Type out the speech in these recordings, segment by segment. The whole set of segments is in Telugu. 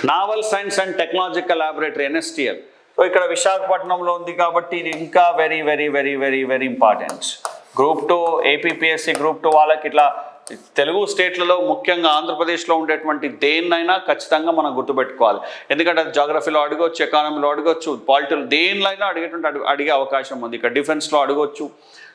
Naval science and technological laboratory NSTL. So ఇక్కడ విశాఖపట్నంలో ఉంది కాబట్టి ఇది ఇంకా very very very very very important. Group 2 APPSC group 2 వాళ్ళకి ఇట్లా తెలుగు స్టేట్లలో ముఖ్యంగా ఆంధ్రప్రదేశ్లో ఉండేటువంటి దేన్నైనా ఖచ్చితంగా మనం గుర్తుపెట్టుకోవాలి. ఎందుకంటే అది జాగ్రఫీలో అడగొచ్చు, ఎకానమీలో అడగొచ్చు, పాలిటికల్ దేనిలో అడిగే అవకాశం ఉంది. ఇక్కడ డిఫెన్స్లో అడగొచ్చు.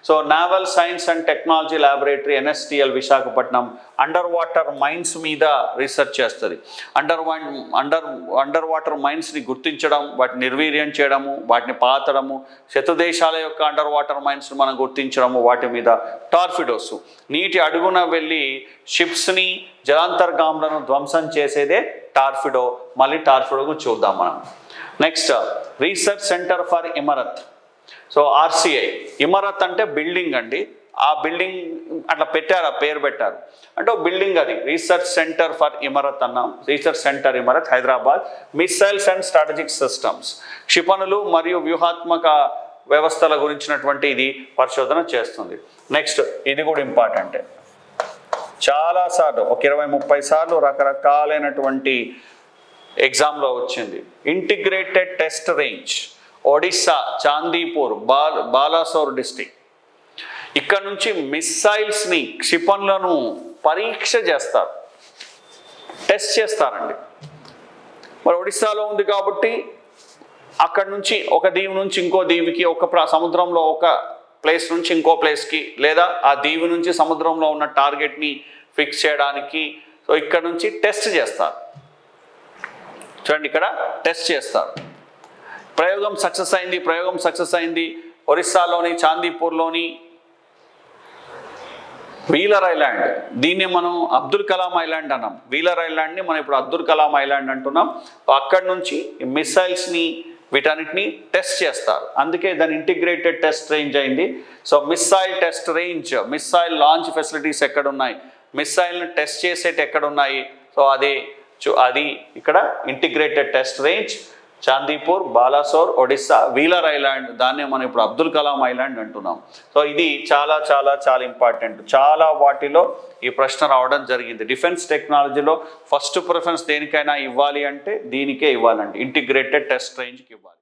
So naval science and technology laboratory NSTL Visakhapatnam underwater mines మీద రీసెర్చ్ చేస్తుంది. అండర్ వాటర్ మైన్స్ని గుర్తించడం, వాటిని నిర్వీర్యం చేయడము, వాటిని పాతడము, శత్రు దేశాల యొక్క అండర్ వాటర్ మైన్స్ని మనం గుర్తించడము, వాటి మీద టార్ఫిడోస్ నీటి అడుగున వెళ్ళి షిప్స్ని జలాంతర్గాములను ధ్వంసం చేసేదే టార్ఫిడో. మళ్ళీ టార్ఫిడోకు చూద్దాం మనం. Next research centre for Imarat. So RCI Imarat అంటే బిల్డింగ్ అండి. ఆ బిల్డింగ్ అట్లా పెట్టారు, ఆ పేరు పెట్టారు అంటే ఒక బిల్డింగ్ అది. రీసెర్చ్ సెంటర్ ఫర్ ఇమరత్ అన్నాం. Research centre Imarat Hyderabad. Missiles and strategic systems, క్షిపణులు మరియు వ్యూహాత్మక వ్యవస్థల గురించినటువంటి ఇది పరిశోధన చేస్తుంది. నెక్స్ట్ ఇది కూడా ఇంపార్టెంటే, చాలాసార్లు ఒక 20-30 సార్లు రకరకాలైనటువంటి ఎగ్జామ్లో వచ్చింది. Integrated test range Odisha Chandipur Balasore district. ఇక్కడ నుంచి మిస్సైల్స్ని క్షిపణులను పరీక్ష చేస్తారు, టెస్ట్ చేస్తారండి. మరి ఒడిస్సాలో ఉంది కాబట్టి అక్కడ నుంచి ఒక దీవి నుంచి ఇంకో దీవికి, ఒక సముద్రంలో ఒక ప్లేస్ నుంచి ఇంకో ప్లేస్కి, లేదా ఆ దీవి నుంచి సముద్రంలో ఉన్న టార్గెట్ని ఫిక్స్ చేయడానికి సో ఇక్కడ నుంచి టెస్ట్ చేస్తారు. చూడండి ఇక్కడ టెస్ట్ చేస్తారు. ప్రయోగం సక్సెస్ అయింది. ఒరిస్సాలోని చాందీపూర్లోని వీలర్ ఐలాండ్, దీన్ని మనం అబ్దుల్ కలాం ఐలాండ్ అన్నాం. వీలర్ ఐలాండ్ని మనం ఇప్పుడు అబ్దుల్ కలాం ఐలాండ్ అంటున్నాం. అక్కడి నుంచి మిసైల్స్ని వీటన్నిటిని టెస్ట్ చేస్తారు. అందుకే దాని ఇంటిగ్రేటెడ్ టెస్ట్ రేంజ్ అయింది. So missile test range, missile launch facilities ఎక్కడున్నాయి, మిస్సైల్ని టెస్ట్ చేసేటి ఎక్కడున్నాయి, సో అది ఇక్కడ integrated test range Chandipur, Balasore, Odisha, wheeler island, దాన్నే మనం ఇప్పుడు అబ్దుల్ కలాం ఐలాండ్ అంటున్నాం. సో ఇది చాలా చాలా చాలా ఇంపార్టెంట్. చాలా వాటిలో ఈ ప్రశ్న రావడం జరిగింది. డిఫెన్స్ టెక్నాలజీలో ఫస్ట్ ప్రిఫరెన్స్ దేనికైనా ఇవ్వాలి అంటే దీనికే ఇవ్వాలండి, ఇంటిగ్రేటెడ్ టెస్ట్ రేంజ్కి ఇవ్వాలి.